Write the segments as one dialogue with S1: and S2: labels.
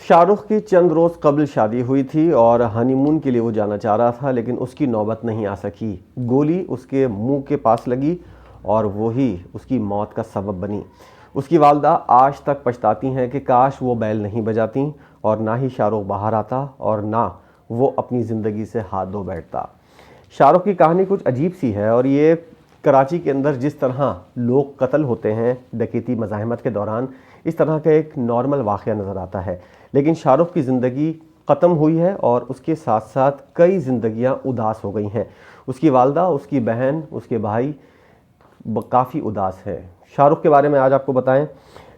S1: शाहरुख की चंद रोज़ कबल शादी हुई थी और हनीमून के लिए वो जाना चाह रहा था, लेकिन उसकी नौबत नहीं आ सकी। गोली उसके मुंह के पास लगी और वही उसकी मौत का सबब बनी। उसकी वालदा आज तक पछताती हैं कि काश वो बैल नहीं बजाती और ना ही शाहरुख बाहर आता और ना वो अपनी ज़िंदगी से हाथ धो बैठता। शाहरुख की कहानी कुछ अजीब सी है और ये कराची के अंदर जिस तरह लोग कत्ल होते हैं डकैती मज़ाहमत के दौरान, इस तरह का एक नॉर्मल वाक़या नज़र आता है। लेकिन शाहरुख की ज़िंदगी ख़त्म हुई है और उसके साथ साथ कई ज़िंदगियां उदास हो गई हैं। उसकी वालदा, उसकी बहन, उसके भाई काफ़ी उदास हैं। शाहरुख के बारे में आज आपको बताएं।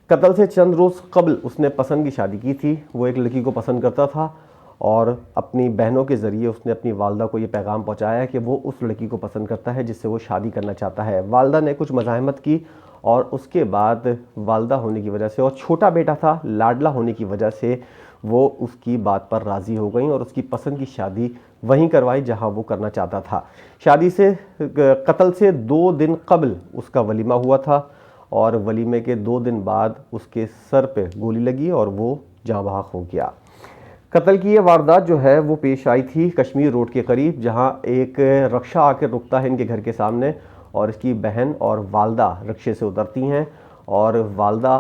S1: कत्ल से चंद रोज़ कबल उसने पसंद की शादी की थी। वो एक लड़की को पसंद करता था और अपनी बहनों के ज़रिए उसने अपनी वालदा को ये पैगाम पहुंचाया कि वो उस लड़की को पसंद करता है जिससे वो शादी करना चाहता है। वालदा ने कुछ मज़ाहमत की और उसके बाद वालदा होने की वजह से और छोटा बेटा था, लाडला होने की वजह से वो उसकी बात पर राज़ी हो गई और उसकी पसंद की शादी वहीं करवाई जहां वो करना चाहता था। शादी से कत्ल से 2 दिन कबल उसका वलीमा हुआ था और वलीमे के 2 दिन बाद उसके सर पे गोली लगी और वो जाँ बहक हो गया। कत्ल की ये वारदात जो है वो पेश आई थी कश्मीर रोड के करीब, जहां एक रक्षा आकर रुकता है इनके घर के सामने और इसकी बहन और वालदा रक्शे से उतरती हैं और वालदा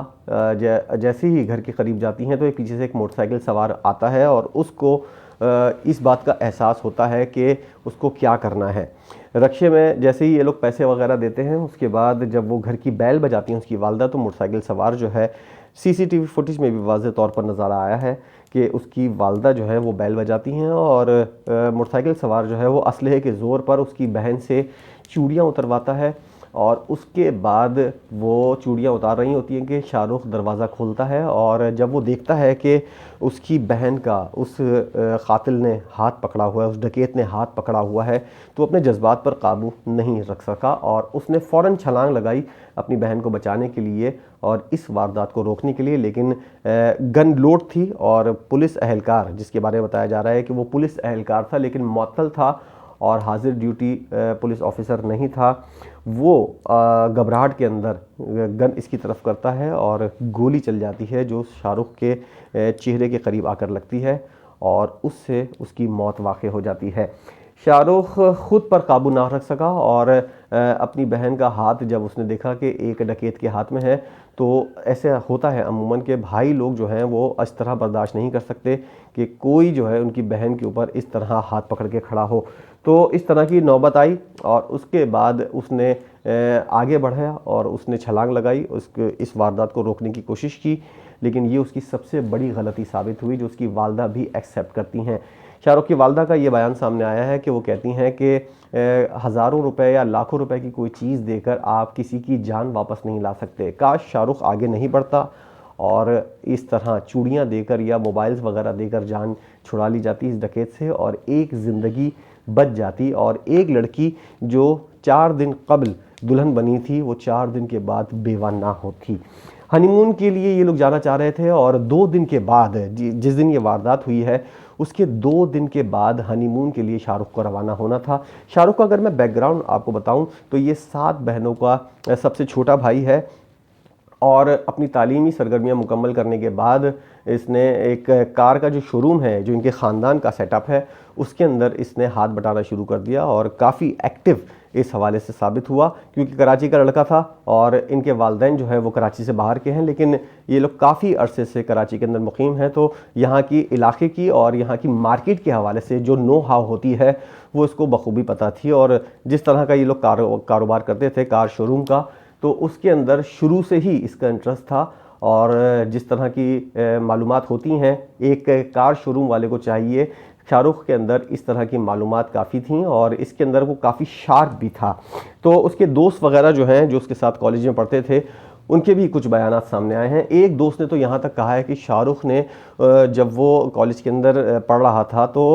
S1: जैसे ही घर के करीब जाती हैं तो एक पीछे से एक मोटरसाइकिल सवार आता है और उसको इस बात का एहसास होता है कि उसको क्या करना है। रक्शे में जैसे ही ये लोग पैसे वगैरह देते हैं, उसके बाद जब वो घर की बैल बजाती हैं उसकी वालदा, तो मोटरसाइकिल सवार जो है सीसीटीवी फुटेज में भी वाज़ेह तौर पर नज़र आया है कि उसकी वालदा जो है वो बैल बजाती हैं और मोटरसाइकिल सवार जो है वो असलहे के ज़ोर पर उसकी बहन से चूड़ियाँ उतरवाता है और उसके बाद वो चूड़ियाँ उतार रही होती हैं कि शाहरुख दरवाज़ा खोलता है और जब वो देखता है कि उसकी बहन का उस कातिल ने हाथ पकड़ा हुआ है, उस डकैत ने हाथ पकड़ा हुआ है, तो अपने जज्बात पर काबू नहीं रख सका और उसने फ़ौरन छलांग लगाई अपनी बहन को बचाने के लिए और इस वारदात को रोकने के लिए। लेकिन गन लोड थी और पुलिस अहलकार, जिसके बारे में बताया जा रहा है कि वो पुलिस अहलकार था लेकिन मुअत्तल था और हाजिर ड्यूटी पुलिस ऑफिसर नहीं था, वो घबराहट के अंदर गन इसकी तरफ करता है और गोली चल जाती है जो शाहरुख के चेहरे के करीब आकर लगती है और उससे उसकी मौत वाक़ई हो जाती है। शाहरुख ख़ुद पर काबू ना रख सका और अपनी बहन का हाथ जब उसने देखा कि एक डकैत के हाथ में है, तो ऐसे होता है अमूमन के भाई लोग जो हैं वो इस तरह बर्दाश्त नहीं कर सकते कि कोई जो है उनकी बहन के ऊपर इस तरह हाथ पकड़ के खड़ा हो। तो इस तरह की नौबत आई और उसके बाद उसने आगे बढ़ा और उसने छलांग लगाई, इस वारदात को रोकने की कोशिश की, लेकिन ये उसकी सबसे बड़ी गलती साबित हुई जो उसकी वालदा भी एक्सेप्ट करती हैं। शाहरुख की वालदा का ये बयान सामने आया है कि वो कहती हैं कि हज़ारों रुपए या लाखों रुपए की कोई चीज़ देकर आप किसी की जान वापस नहीं ला सकते। काश शाहरुख आगे नहीं बढ़ता और इस तरह चूड़ियाँ देकर या मोबाइल्स वगैरह देकर जान छुड़ा ली जाती इस डकैत से और एक ज़िंदगी बच जाती और एक लड़की जो 4 दिन कबल दुल्हन बनी थी वो 4 दिन के बाद बेवा ना होती। हनीमून के लिए ये लोग जाना चाह रहे थे और 2 दिन के बाद, जिस दिन ये वारदात हुई है उसके 2 दिन के बाद हनीमून के लिए शाहरुख को रवाना होना था। शाहरुख का अगर मैं बैकग्राउंड आपको बताऊं तो ये 7 बहनों का सबसे छोटा भाई है और अपनी तालीमी सरगर्मियाँ मुकम्मल करने के बाद इसने एक कार का जो शोरूम है, जो इनके ख़ानदान का सेटअप है, उसके अंदर इसने हाथ बटाना शुरू कर दिया और काफ़ी एक्टिव इस हवाले से साबित हुआ क्योंकि कराची का लड़का था और इनके वालिदैन जो है वो कराची से बाहर के हैं, लेकिन ये लोग काफ़ी अरसे से कराची के अंदर मुकीम हैं, तो यहाँ की इलाके की और यहाँ की मार्केट के हवाले से जो नो हाव होती है वो इसको बखूबी पता थी। और जिस तरह का ये लोग कारोबार करते थे कार शोरूम का, तो उसके अंदर शुरू से ही इसका इंटरेस्ट था और जिस तरह की मालूमात होती हैं एक कार शोरूम वाले को चाहिए, शाहरुख के अंदर इस तरह की मालूमात काफ़ी थी और इसके अंदर वो काफ़ी शार्प भी था। तो उसके दोस्त वगैरह जो हैं जो उसके साथ कॉलेज में पढ़ते थे उनके भी कुछ बयानात सामने आए हैं। एक दोस्त ने तो यहाँ तक कहा है कि शाहरुख ने जब वो कॉलेज के अंदर पढ़ रहा था तो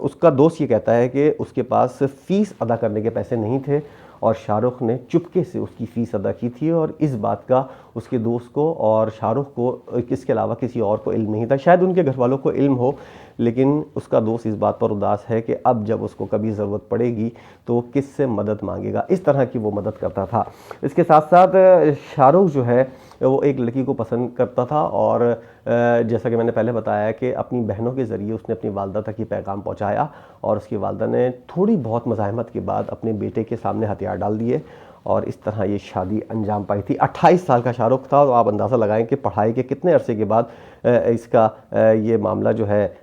S1: उसका दोस्त ये कहता है कि उसके पास फ़ीस अदा करने के पैसे नहीं थे और शाहरुख ने चुपके से उसकी फ़ीस अदा की थी और इस बात का उसके दोस्त को और शाहरुख को इसके अलावा किसी और को इल्म नहीं था। शायद उनके घर वालों को इल्म हो, लेकिन उसका दोस्त इस बात पर उदास है कि अब जब उसको कभी ज़रूरत पड़ेगी तो किससे मदद मांगेगा। इस तरह की वो मदद करता था। इसके साथ साथ शाहरुख जो है वो एक लड़की को पसंद करता था और जैसा कि मैंने पहले बताया कि अपनी बहनों के ज़रिए उसने अपनी वालदा तक ये पैगाम पहुंचाया और उसकी वालदा ने थोड़ी बहुत मज़ाहमत के बाद अपने बेटे के सामने हथियार डाल दिए और इस तरह ये शादी अंजाम पाई थी। 28 साल का शाहरुख था, तो आप अंदाज़ा लगाएं कि पढ़ाई के कितने अरसे के बाद इसका ये मामला जो है,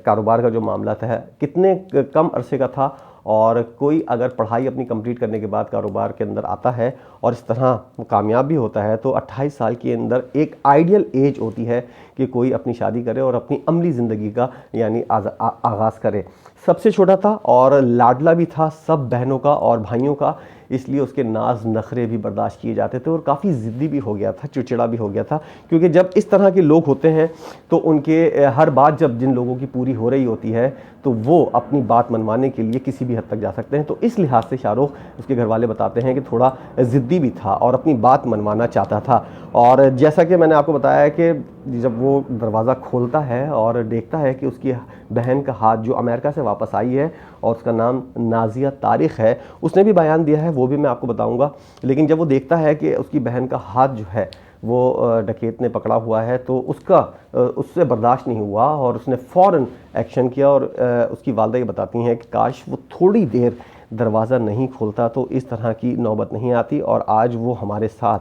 S1: कारोबार का जो मामला था, कितने कम अरसे का था। और कोई अगर पढ़ाई अपनी कंप्लीट करने के बाद कारोबार के अंदर आता है और इस तरह कामयाब भी होता है तो 28 साल के अंदर एक आइडियल एज होती है कि कोई अपनी शादी करे और अपनी अमली ज़िंदगी का यानी आगाज़ करे। सबसे छोटा था और लाडला भी था सब बहनों का और भाइयों का, इसलिए उसके नाज नखरे भी बर्दाश्त किए जाते थे और काफ़ी ज़िद्दी भी हो गया था, चिड़चिड़ा भी हो गया था। क्योंकि जब इस तरह के लोग होते हैं तो उनके हर बात जब जिन लोगों की पूरी हो रही होती है तो वो अपनी बात मनवाने के लिए किसी भी हद तक जा सकते हैं। तो इस लिहाज से शाहरुख, उसके घर वाले बताते हैं कि थोड़ा ज़िद्दी भी था और अपनी बात मनवाना चाहता था। और जैसा कि मैंने आपको बताया कि जब वो दरवाज़ा खोलता है और देखता है कि उसकी बहन का हाथ जो अमेरिका से वापस आई है और उसका नाम नाजिया तारिक है, उसने भी बयान दिया है, वो भी मैं आपको बताऊंगा। लेकिन जब वो देखता है कि उसकी बहन का हाथ जो है वो डकैत ने पकड़ा हुआ है तो उससे बर्दाश्त नहीं हुआ और उसने फ़ौरन एक्शन किया। और उसकी वालदा ये बताती हैं कि काश वो थोड़ी देर दरवाज़ा नहीं खोलता तो इस तरह की नौबत नहीं आती और आज वो हमारे साथ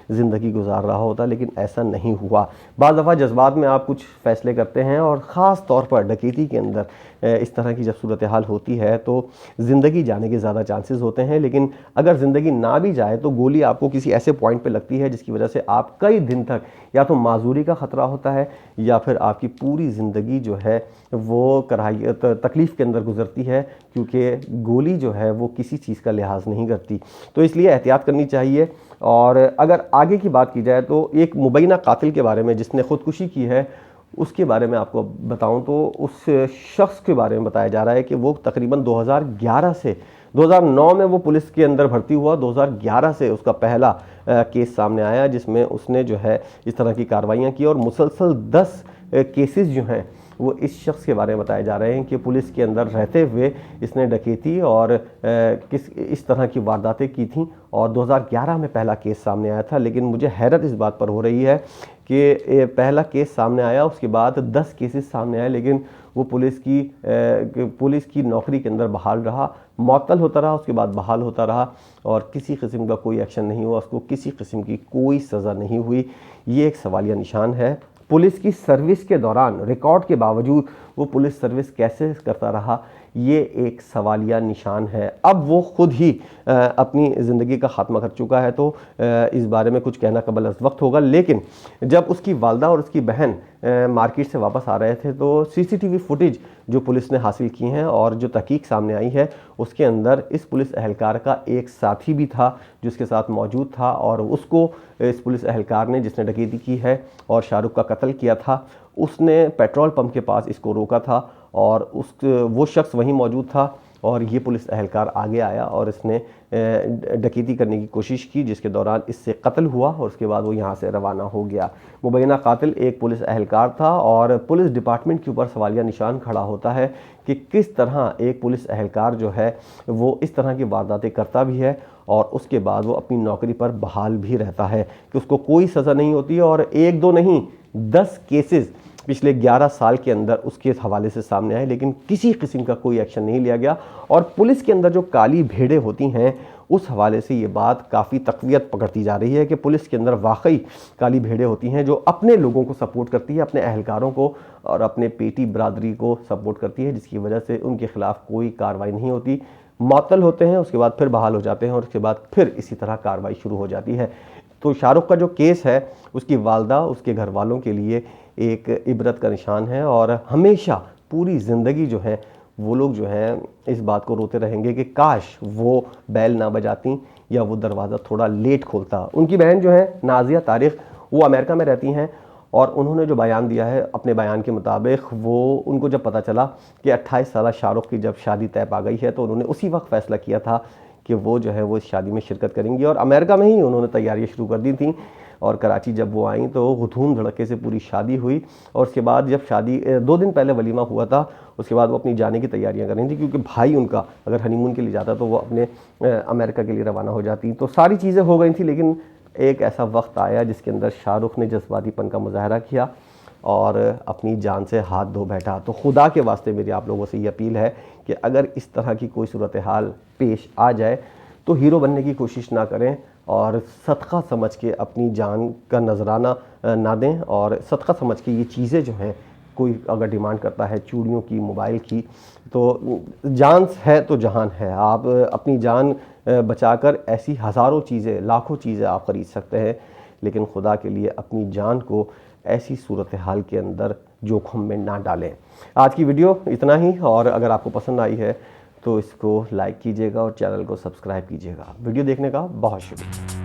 S1: ज़िंदगी गुजार रहा होता, लेकिन ऐसा नहीं हुआ। बाज़ दफ़ा जज्बात में आप कुछ फ़ैसले करते हैं और ख़ास तौर पर डकैती के अंदर इस तरह की जब सूरत हाल होती है तो ज़िंदगी जाने के ज़्यादा चांसेस होते हैं। लेकिन अगर ज़िंदगी ना भी जाए तो गोली आपको किसी ऐसे पॉइंट पे लगती है जिसकी वजह से आप कई दिन तक या तो माजूरी का ख़तरा होता है या फिर आपकी पूरी ज़िंदगी जो है वो तकलीफ़ के अंदर गुजरती है, क्योंकि गोली जो है वो किसी चीज़ का लिहाज नहीं करती। तो इसलिए एहतियात करनी चाहिए। और अगर आगे की बात की जाए तो एक मुबैना कातिल के बारे में जिसने ख़ुदकुशी की है उसके बारे में आपको बताऊं तो उस शख्स के बारे में बताया जा रहा है कि वो तकरीबन 2011 से 2009 में वो पुलिस के अंदर भर्ती हुआ। 2011 से उसका पहला केस सामने आया जिसमें उसने जो है इस तरह की कार्रवाइयाँ की और मुसलसल 10 केसेस जो हैं वो इस शख्स के बारे में बताए जा रहे हैं कि पुलिस के अंदर रहते हुए इसने डकैती और इस तरह की वारदातें की थीं और 2011 में पहला केस सामने आया था। लेकिन मुझे हैरत इस बात पर हो रही है कि पहला केस सामने आया, उसके बाद 10 केसेस सामने आए, लेकिन वो पुलिस की नौकरी के अंदर बहाल रहा, मुअत्तल होता रहा, उसके बाद बहाल होता रहा और किसी किस्म का कोई एक्शन नहीं हुआ, उसको किसी किस्म की कोई सज़ा नहीं हुई। ये एक सवालिया निशान है। पुलिस की सर्विस के दौरान रिकॉर्ड के बावजूद वो पुलिस सर्विस कैसे करता रहा, ये एक सवालिया निशान है। अब वो खुद ही अपनी ज़िंदगी का ख़ात्मा कर चुका है तो इस बारे में कुछ कहना कबल अज़ वक्त होगा। लेकिन जब उसकी वालदा और उसकी बहन मार्केट से वापस आ रहे थे तो सीसीटीवी फुटेज जो पुलिस ने हासिल की हैं और जो तहकीक सामने आई है उसके अंदर इस पुलिस अहलकार का एक साथी भी था जो उसके साथ मौजूद था और उसको इस पुलिस अहलकार ने जिसने डकैती की है और शाहरुख का कत्ल किया था, उसने पेट्रोल पंप के पास इसको रोका था और वो शख्स वहीं मौजूद था और ये पुलिस अहलकार आगे आया और इसने डकैती करने की कोशिश की जिसके दौरान इससे कत्ल हुआ और उसके बाद वो यहाँ से रवाना हो गया। मुबैना कातिल एक पुलिस अहलकार था और पुलिस डिपार्टमेंट के ऊपर सवालिया निशान खड़ा होता है कि किस तरह एक पुलिस अहलकार जो है वो इस तरह की वारदातें करता भी है और उसके बाद वो अपनी नौकरी पर बहाल भी रहता है कि उसको कोई सज़ा नहीं होती। और एक दो नहीं 10 केसेस पिछले 11 साल के अंदर उसके हवाले से सामने आए, लेकिन किसी किस्म का कोई एक्शन नहीं लिया गया। और पुलिस के अंदर जो काली भेड़ें होती हैं उस हवाले से ये बात काफ़ी तक़वियत पकड़ती जा रही है कि पुलिस के अंदर वाकई काली भेड़ें होती हैं जो अपने लोगों को सपोर्ट करती है, अपने अहलकारों को और अपने पेटी बरादरी को सपोर्ट करती है, जिसकी वजह से उनके ख़िलाफ़ कोई कार्रवाई नहीं होती। मुअत्तल होते हैं, उसके बाद फिर बहाल हो जाते हैं और उसके बाद फिर इसी तरह कार्रवाई शुरू हो जाती है। तो शाहरुख का जो केस है उसकी वालदा उसके घर वालों के लिए एक इबरत का निशान है और हमेशा पूरी ज़िंदगी जो है वो लोग जो हैं इस बात को रोते रहेंगे कि काश वो बैल ना बजाती या वो दरवाज़ा थोड़ा लेट खोलता। उनकी बहन जो है नाजिया तारिक वो अमेरिका में रहती हैं और उन्होंने जो बयान दिया है अपने बयान के मुताबिक वो उनको जब पता चला कि 28 साल शाहरुख की जब शादी तय पा गई है तो उन्होंने उसी वक्त फ़ैसला किया था कि वो जो है वो इस शादी में शिरकत करेंगी और अमेरिका में ही उन्होंने तैयारियां शुरू कर दी थी। और कराची जब वो आई तो धूम धड़के से पूरी शादी हुई और उसके बाद जब शादी 2 दिन पहले वलीमा हुआ था उसके बाद वो अपनी जाने की तैयारियां कर रही थी क्योंकि भाई उनका अगर हनीमून के लिए जाता तो वो अपने अमेरिका के लिए रवाना हो जाती। तो सारी चीज़ें हो गई थी, लेकिन एक ऐसा वक्त आया जिसके अंदर शाहरुख ने जज्बातीपन का मुजाहरा किया और अपनी जान से हाथ धो बैठा। तो खुदा के वास्ते मेरी आप लोगों से ये अपील है कि अगर इस तरह की कोई सूरत हाल पेश आ जाए तो हीरो बनने की कोशिश ना करें और सदका समझ के अपनी जान का नजराना ना दें। और सदका समझ के ये चीज़ें जो हैं, कोई अगर डिमांड करता है चूड़ियों की, मोबाइल की, तो जान है तो जहान है। आप अपनी जान बचाकर ऐसी हज़ारों चीज़ें, लाखों चीज़ें आप ख़रीद सकते हैं, लेकिन खुदा के लिए अपनी जान को ऐसी सूरत हाल के अंदर जोखिम में ना डालें। आज की वीडियो इतना ही, और अगर आपको पसंद आई है तो इसको लाइक कीजिएगा और चैनल को सब्सक्राइब कीजिएगा। वीडियो देखने का बहुत शुक्रिया।